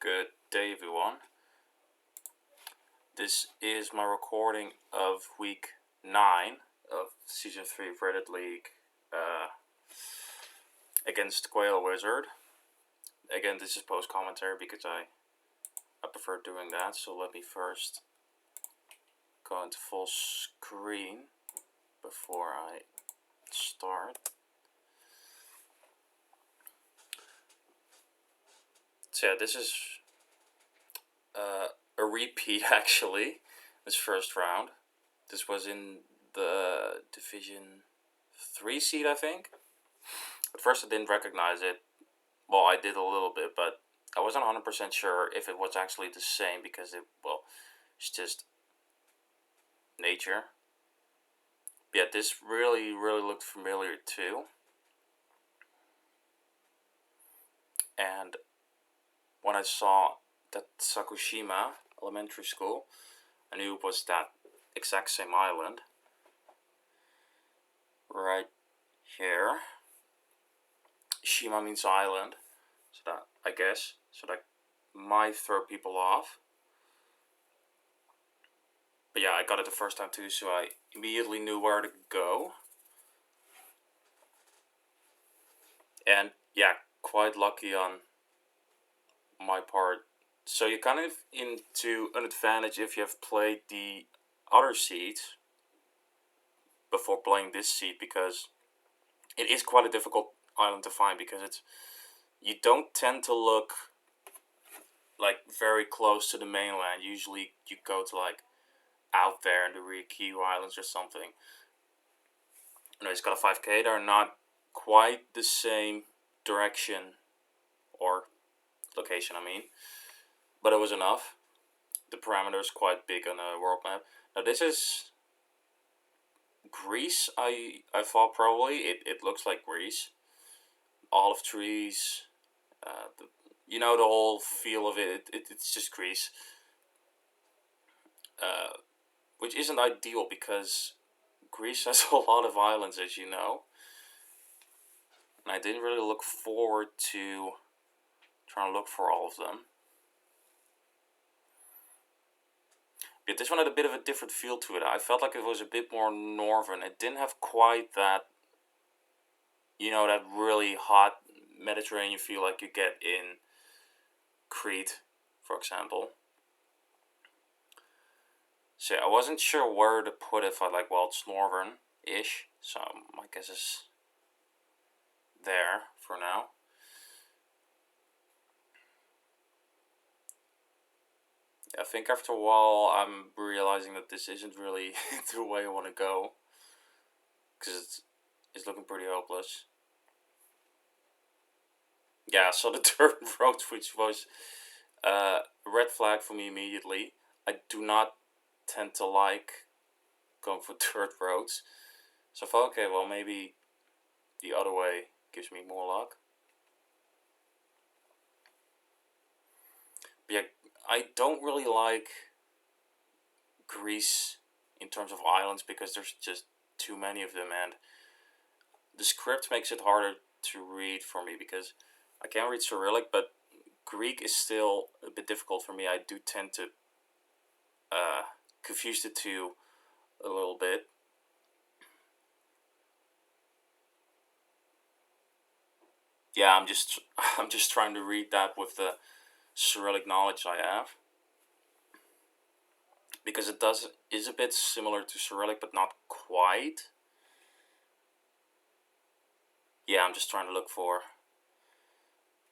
Good day, everyone. This is my recording of week 9 of season 3 of Reddit League against Gweilowizard. Again, this is post commentary because I prefer doing that. So let me first go into full screen before I start. So yeah, this is a repeat actually. This first round. This was in the Division 3 seed, I think. At first I didn't recognize it. Well, I did a little bit, but I wasn't 100% sure if it was actually the same because it's just nature. But yeah, this really looked familiar too. And when I saw that Sakushima Elementary School, I knew it was that exact same island. Right here. Shima means island, so that might throw people off. But yeah, I got it the first time too, so I immediately knew where to go. And yeah, quite lucky on my part. So you're kind of into an advantage if you have played the other seeds before playing this seed, because it is quite a difficult island to find because you don't tend to look like very close to the mainland. Usually you go to like out there in the Ryukyu Islands or something. You know, it's got a 5k. They're not quite the same direction or location, I mean, but it was enough. The parameter is quite big on the world map. Now this is Greece. I thought probably it looks like Greece. Olive trees, the whole feel of it. It's just Greece, which isn't ideal because Greece has a lot of islands, as you know, and I didn't really look forward to trying to look for all of them. But this one had a bit of a different feel to it. I felt like it was a bit more northern. It didn't have quite that, that really hot Mediterranean feel like you get in Crete, for example. So I wasn't sure where to put it. I thought it's northern-ish, so my guess is there for now. I think after a while I'm realizing that this isn't really the way I want to go, because it's looking pretty hopeless. Yeah, so the third road, which was a red flag for me immediately. I do not tend to like going for dirt roads, so I thought, okay, well, maybe the other way gives me more luck. But yeah, I don't really like Greece in terms of islands because there's just too many of them, and the script makes it harder to read for me because I can read Cyrillic, but Greek is still a bit difficult for me. I do tend to confuse the two a little bit. Yeah, I'm just trying to read that with the Cyrillic knowledge I have, because it is a bit similar to Cyrillic, but not quite. Yeah, I'm just trying to look for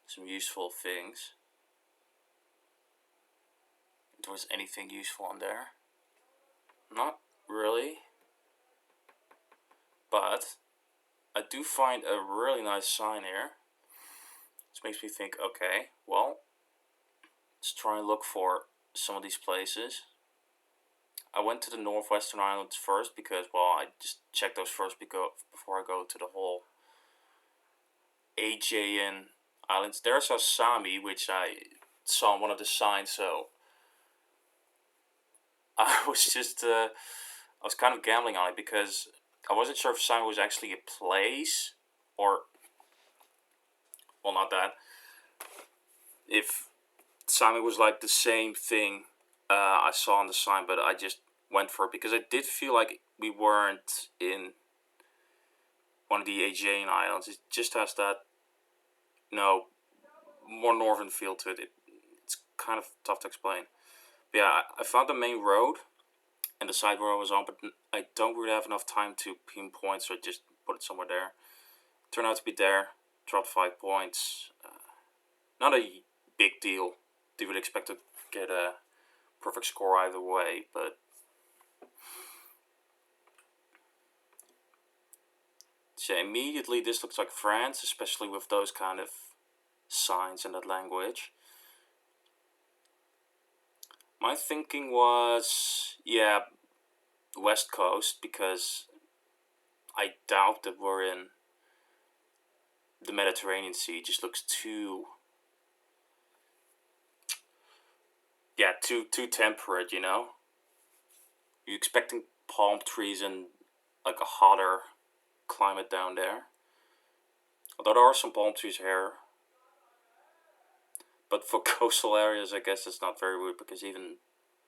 some useful things. If there was anything useful on there. Not really. But I do find a really nice sign here. Which makes me think, okay, well, let's try and look for some of these places. I went to the Northwestern Islands first because, I just checked those first before I go to the whole AJN Islands. There's a Sami, which I saw on one of the signs, so I was kind of gambling on it because I wasn't sure if Sami was actually a place or, well, not that. If Simon was like the same thing I saw on the sign, but I just went for it because I did feel like we weren't in one of the Aegean islands. It just has that, more northern feel to it. It's kind of tough to explain. But yeah, I found the main road and the side road I was on, but I don't really have enough time to pinpoint, so I just put it somewhere there. Turned out to be there. Dropped 5 points. Not a big deal. Didn't really expect to get a perfect score either way, but so immediately this looks like France, especially with those kind of signs in that language. My thinking was, yeah, West Coast, because I doubt that we're in the Mediterranean Sea. It just looks too temperate, You're expecting palm trees and like a hotter climate down there. Although there are some palm trees here. But for coastal areas, I guess it's not very weird because even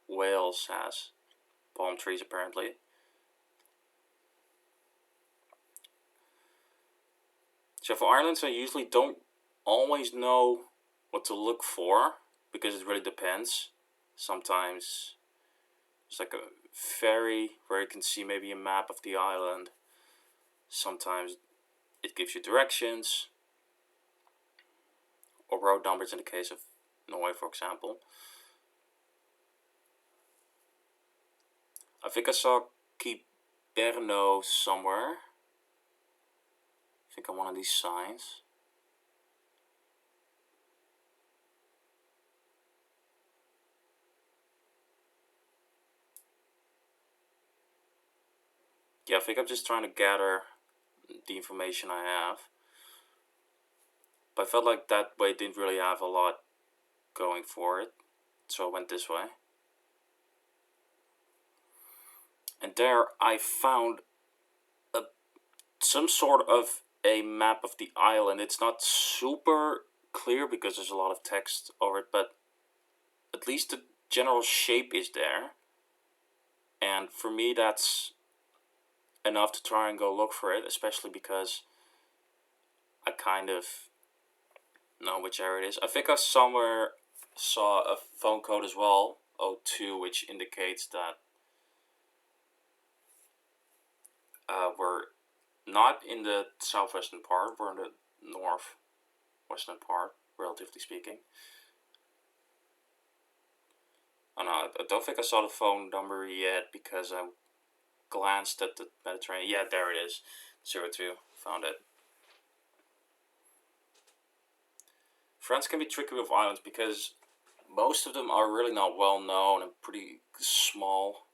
Wales has palm trees apparently. So for islands, I usually don't always know what to look for because it really depends. Sometimes it's like a ferry where you can see maybe a map of the island. Sometimes it gives you directions or road numbers in the case of Norway, for example. I think I saw Quiberno somewhere. I think on one of these signs. Yeah, I think I'm just trying to gather the information I have. But I felt like that way didn't really have a lot going for it, so I went this way. And there I found some sort of a map of the island. It's not super clear because there's a lot of text over it, but at least the general shape is there. And for me, that's enough to try and go look for it, especially because I kind of know which area it is. I think I somewhere saw a phone code as well, 02, which indicates that we're not in the southwestern part, we're in the northwestern part, relatively speaking. Oh no, I don't think I saw the phone number yet because I glanced at the Mediterranean. Yeah, there it is. 02. Found it. France can be tricky with islands because most of them are really not well known and pretty small.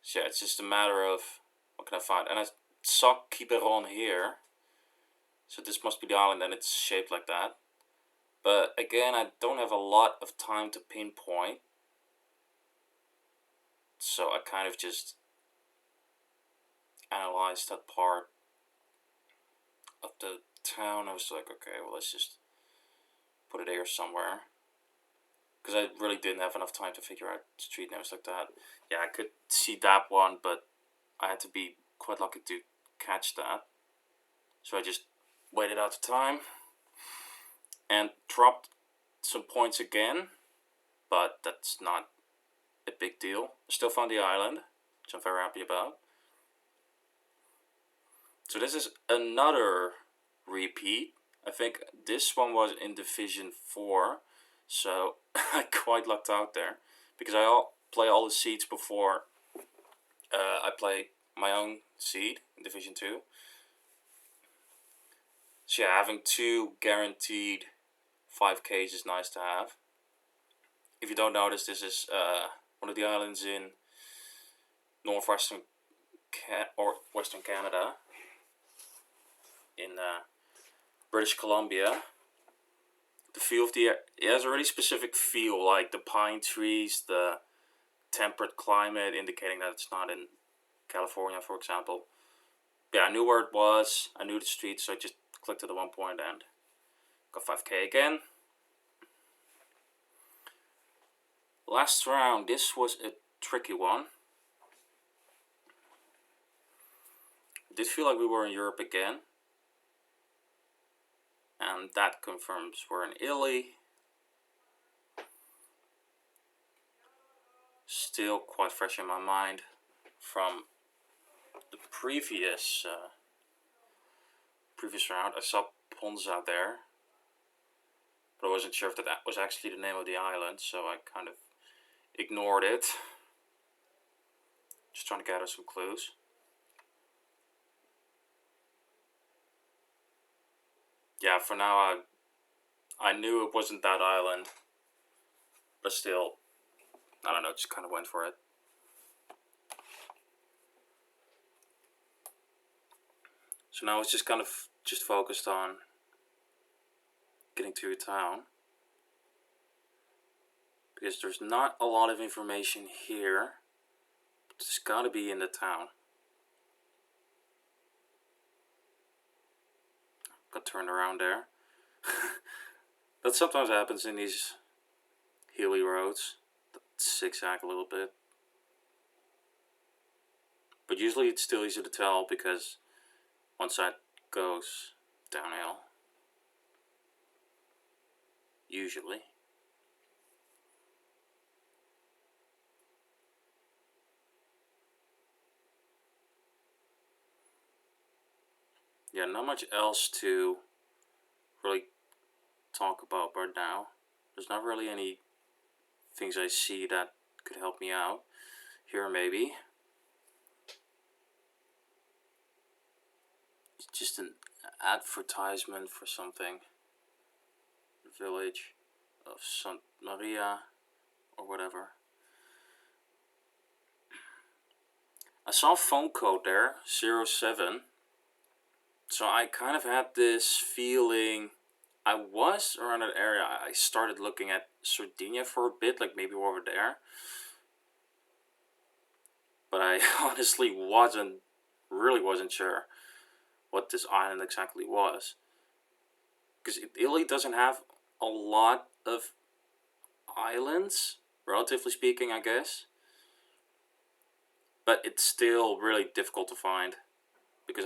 So yeah, it's just a matter of what can I find. And I saw Quiberon here. So this must be the island and it's shaped like that. But again, I don't have a lot of time to pinpoint. So I kind of just analyzed that part of the town. I was like, okay, well, let's just put it here somewhere. Because I really didn't have enough time to figure out street names like that. Yeah, I could see that one, but I had to be quite lucky to catch that. So I just waited out the time and dropped some points again, but that's not a big deal. I still found the island, which I'm very happy about. So this is another repeat. I think this one was in Division 4, so I quite lucked out there because I play all the seeds before I play my own seed in Division 2. So yeah, having 2 guaranteed 5Ks is nice to have. If you don't notice, this is one of the islands in northwestern or Western Canada, in British Columbia. The feel of it has a really specific feel, like the pine trees, the temperate climate, indicating that it's not in California, for example. Yeah, I knew where it was, I knew the street, so I just clicked to the 1 point and got 5K again. Last round, this was a tricky one. It did feel like we were in Europe again. And that confirms we're in Italy. Still quite fresh in my mind from the previous round. I saw Ponza there, but I wasn't sure if that was actually the name of the island, so I kind of ignored it. Just trying to gather some clues. Yeah, for now I knew it wasn't that island, but still, I don't know, just kind of went for it. So now it's just kind of just focused on getting to a town, because there's not a lot of information here. It's got to be in the town. Got turned around there. That sometimes happens in these hilly roads that zigzag a little bit, but usually it's still easy to tell because one side goes downhill. Usually. Yeah, not much else to really talk about right now. There's not really any things I see that could help me out. Here maybe. It's just an advertisement for something. The village of Santa Maria or whatever. I saw a phone code there, 07. So I kind of had this feeling. I was around that area. I started looking at Sardinia for a bit, like maybe we're over there. But I honestly really wasn't sure what this island exactly was. Because Italy doesn't have a lot of islands, relatively speaking, I guess. But it's still really difficult to find. Because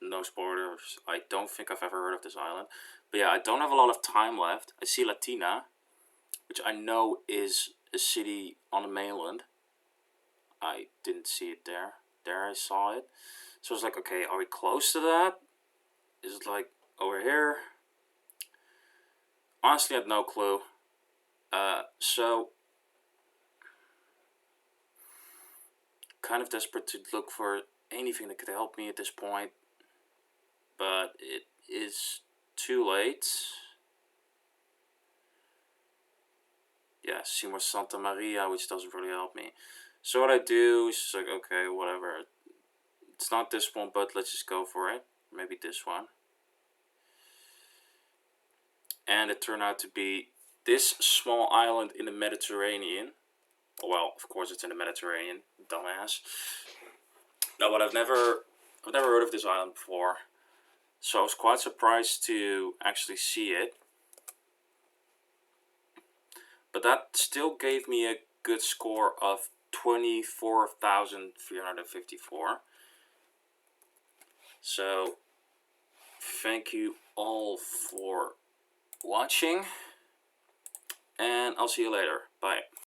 no spoilers, I don't think I've ever heard of this island. But yeah, I don't have a lot of time left. I see Latina, which I know is a city on the mainland. I didn't see it there. There I saw it. So I was like, okay, are we close to that? Is it like over here? Honestly, I had no clue. So kind of desperate to look for anything that could help me at this point. But it is too late. Yeah, see more Santa Maria, which doesn't really help me. So what I do is just like, okay, whatever. It's not this one, but let's just go for it. Maybe this one. And it turned out to be this small island in the Mediterranean. Well, of course it's in the Mediterranean, dumbass. No, but I've never heard of this island before. So I was quite surprised to actually see it. But that still gave me a good score of 24,354. So thank you all for watching, and I'll see you later. Bye.